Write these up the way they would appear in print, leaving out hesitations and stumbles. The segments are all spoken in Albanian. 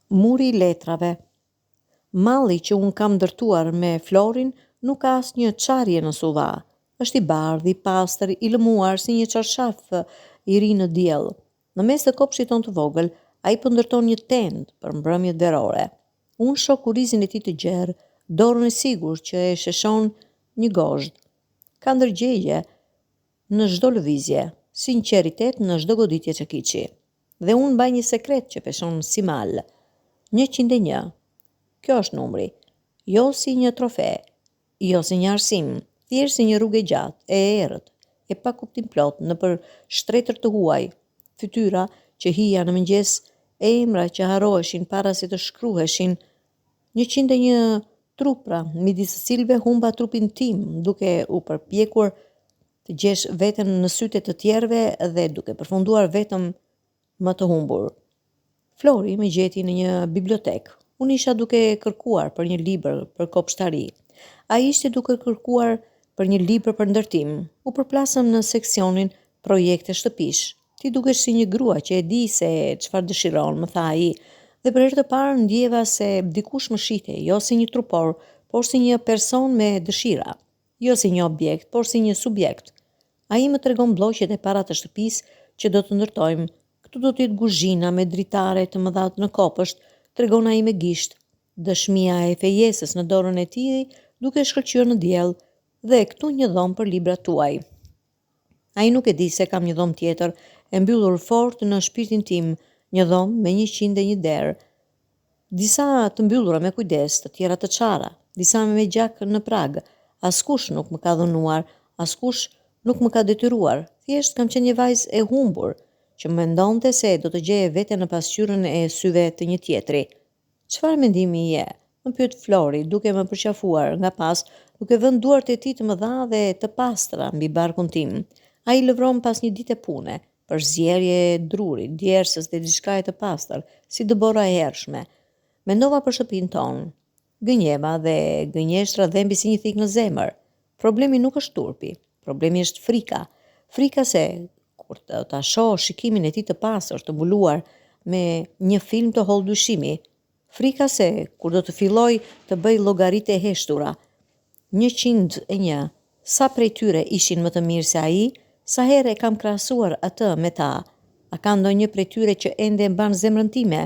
Muri i letrave. Malli që unë kam ndërtuar me Florin nuk ka asnjë çarje në suva. Është i bardhë, i pastër, i lëmuar si një çarshaf i ri në diell. Në mes të kopshtit ton të vogël, ai po ndërton një tend për mbrëmjet verore. Unë shoh kurizin e tij të gjerë, dorën e sigurt që e sheshon një gozhd. Ka ndërgjegje në çdo lëvizje, sinqeritet në çdo goditje që kiçi. Dhe unë mbaj një sekret që peshon si mal. 101. Kjo është numri. Jo si një trofe, jo si një arsim, thjesht si një rrugë e gjatë, e errët, e pa kuptim plot nëpër shtretër të huaj, fytyra që hija në mëngjes, emra që harroheshin para se të shkruheshin. 101 trupra, midis të cilëve humba trupin tim, duke u përpjekur të gjesh veten në sytë të tjerëve dhe duke përfunduar vetëm më të humbur. Flori më gjeti në një bibliotek. Unë isha duke kërkuar për një libër për kopshtari. Ai ishte duke kërkuar për një libër për ndërtim. U përplasëm në seksionin projekte shtëpish. Ti dukesh si një grua që e di se çfarë dëshiron, më tha ai, dhe për herë të parë ndjeva se dikush më shihte, jo si një trupor, por si një person me dëshira, jo si një objekt, por si një subjekt. Ai më tregon blloqet e para të shtëpisë që do të ndërtojmë. Këtu do të jetë kuzhina me dritare të mëdha në kopësht, tregon ai me gisht, dëshmia e fejesës në dorën e tij duke shkëlqyer në diell, dhe këtu një dhomë për librat tuaj. Ai nuk e di se kam një dhomë tjetër, e mbyllur fort në shpirtin tim, një dhomë me 101 derë. Disa të mbyllura me kujdes, të tjera të çara, disa me gjak në prag. Askush nuk më ka dhënuar, askush nuk më ka detyruar. Thjesht kam qenë një vajzë e humbur, që mendonte se do të gjeje veten në pasqyrën e syve të një tjetri. Çfarë mendimi je? Më pyet Flori, duke më përqafuar nga pas, duke vënë duart e tij të mëdha dhe të pastra mbi barkun tim. Ai lëvron pas një dite pune, për zjerje e drurit, djersës dhe diçka e të pastër, si dëbora e hershme. Mendova për shtëpinë tonë. Gënjeva dhe gënjeshtra dhembi si një thik në zemër. Problemi nuk është turpi, problemi është frika. Frika se kur ta shoh shikimin e tij të pastër, të mbuluar me një film të holl dyshimi. Frika se kur do të filloj të bëj llogaritë e heshtura. 101. Sa prej tyre ishin më të mirë se ai? Sa herë e kam krahasuar atë me ta? A ka ndonjë prej tyre që ende mban zemrën time?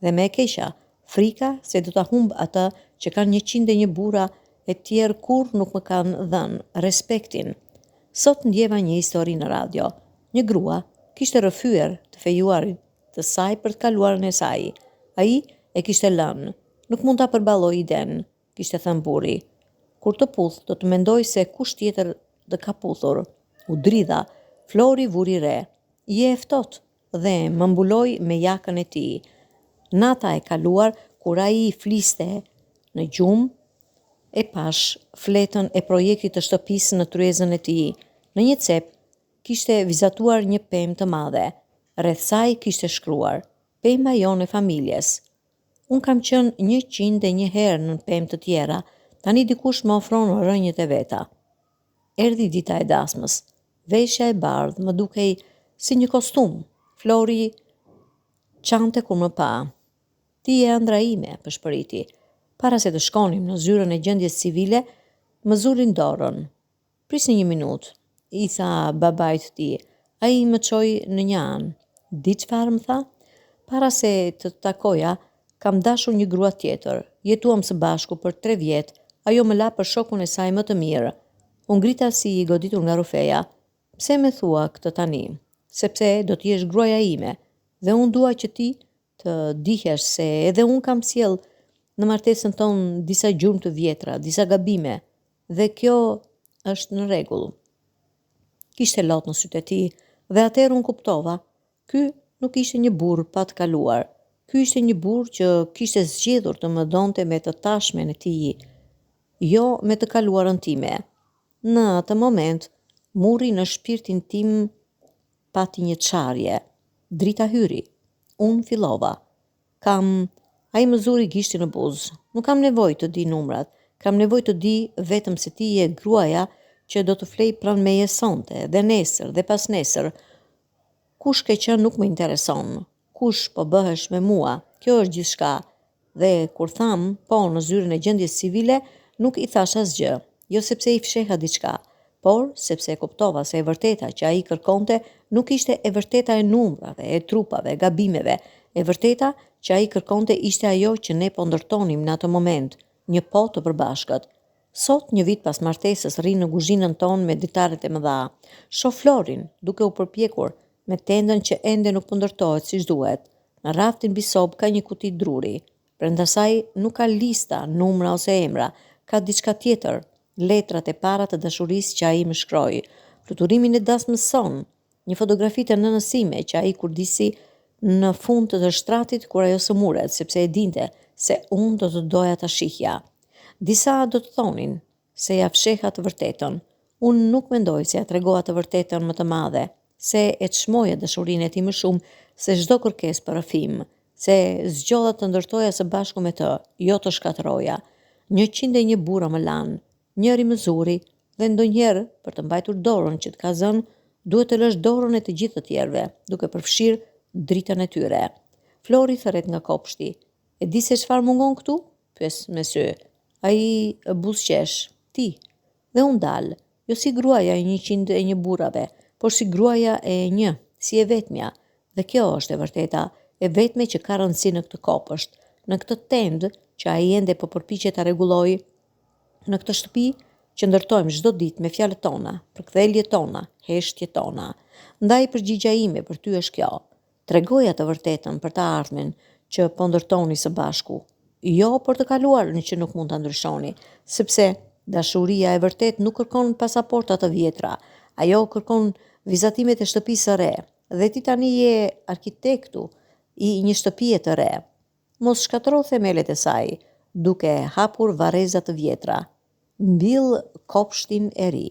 Dhe më e keqja, frika se do ta humb atë që kanë 101 burra e tjerë kur nuk më kanë dhënë respektin. Sot ndjeva një histori në radio. Një grua kishte rrëfyer të fejuarit të saj për të kaluarën e saj. Ai e kishte lënë. Nuk mund ta përballoj iden, kishte thënë burri. Kur të puth, do të mendoj se kush tjetër të ka puthur. U dridha, Flori vuri re. Je e ftohtë dhe më mbuloi me jakën e tij. Nata e kaluar, kur ai fliste në gjumë, e pash fletën e projektit të shtëpisë në tryezën e tij. Në një cep kishte vizatuar një pemë të madhe. Rreth saj kishte shkruar: Pema jonë e familjes. Unë kam qenë 101 herë në pemë të tjera, tani dikush më ofron rënjët e veta. Erdhi dita e dasmës. Veshja e bardhë më dukej si një kostum. Flori çante kur më pa. Ti je ëndra ime, pëshpëriti. Para se të shkonim në zyrën e gjendjes civile, më zurin dorën. Prisni një minutë, i tha babait të tij. Ai më çoi në një anë. Di çfarë më tha? Para se të takoja, kam dashur një grua tjetër. Jetuam së bashku për 3 vjet. Ajo më la për shokun e saj më të mirë. U ngrita si i goditur nga rufeja. Pse më thua këtë tani? Sepse do të jesh gruaja ime dhe unë dua që ti të dihesh se edhe unë kam sjell në martesën tonë disa gjurmë të vjetra, disa gabime, dhe kjo është në rregull. Kishte lot në sytë e tij dhe atëherë unë kuptova, ky nuk ishte një burr pa të kaluar. Ky ishte një burr që kishte zgjedhur të më donte me të tashmen e tij, jo me të kaluarën time. Në atë moment, muri në shpirtin tim pati një çarje. Drita hyri. Unë fillova. Ai më zuri gishtin në buzë. Nuk kam nevojë të di numrat. Kam nevojë të di vetëm se ti je gruaja që do të flej pranë meje sonte, dhe nesër, dhe pas nesër. Kush ke qenë nuk më intereson. Kush po bëhesh me mua, kjo është gjithçka. Dhe kur tham po në zyrën e gjendjes civile, nuk i thash asgjë, jo sepse i fsheha diçka, por sepse e kuptova se e vërteta që ai kërkonte nuk ishte e vërteta e numrave, e trupave, gabimeve. E vërteta që ai kërkonte ishte ajo që ne po ndërtonim në atë moment, një po të përbashkët. Sot, një vit pas martesës, rri në kuzhinën tonë me ditaret e mëdha. Shoh Florin, duke u përpjekur, me tendën që ende nuk po ndërtohet siç duhet. Në raftin mbi sob ka një kuti druri. Brenda saj nuk ka lista, numra ose emra, ka diçka tjetër, letrat e para të dashurisë që ai më shkroi, fluturimin e dasmës son, një fotografi të nënës sime që ai kurdisi në fund të shtratit kur ajo sëmuret, sepse e dinte se unë do të doja ta shihja. Disa do të thonin se ja fsheha të vërtetën. Unë nuk mendoj se ja tregova të vërtetën më të madhe, se e çmoja dashurinë e tij më shumë se çdo kërkesë për rrëfim, se zgjodha të ndërtoja së bashku me të, jo të shkatëroja. 101 burra më lanë, njëri më zuri, dhe ndonjëherë, për të mbajtur dorën që të ka zënë, duhet të lësh dorën e të gjithë të tjerëve, duke përfshirë dritën e tyre. Flori thërret nga kopshti. E di se çfarë mungon këtu? Pyes me sy. Ai buzëqesh, ti. Dhe unë dal, jo si gruaja e 101 burrave, por si gruaja e një, si e vetmja. Dhe kjo është e vërteta, e vetme që ka rëndësi në këtë kopësht, në këtë tendë që ai ende po përpiqet ta rregullojë, në këtë shtëpi që ndërtojmë çdo ditë me fjalët tona, përktheljet tona, heshtjet tona. Ndaj përgjigja ime për ty është kjo. Tregoja të vërtetën për të ardhmen që po ndërtoni së bashku. Jo për të kaluarën që nuk mund ta ndryshoni, sepse dashuria e vërtet nuk kërkon pasaporta të vjetra. Ajo kërkon vizatimet e shtëpisë së re. Dhe ti tani je arkitektu i një shtëpie të re. Mos shkatërro themelet e saj, duke hapur varreza të vjetra. Mbill kopshtin e ri.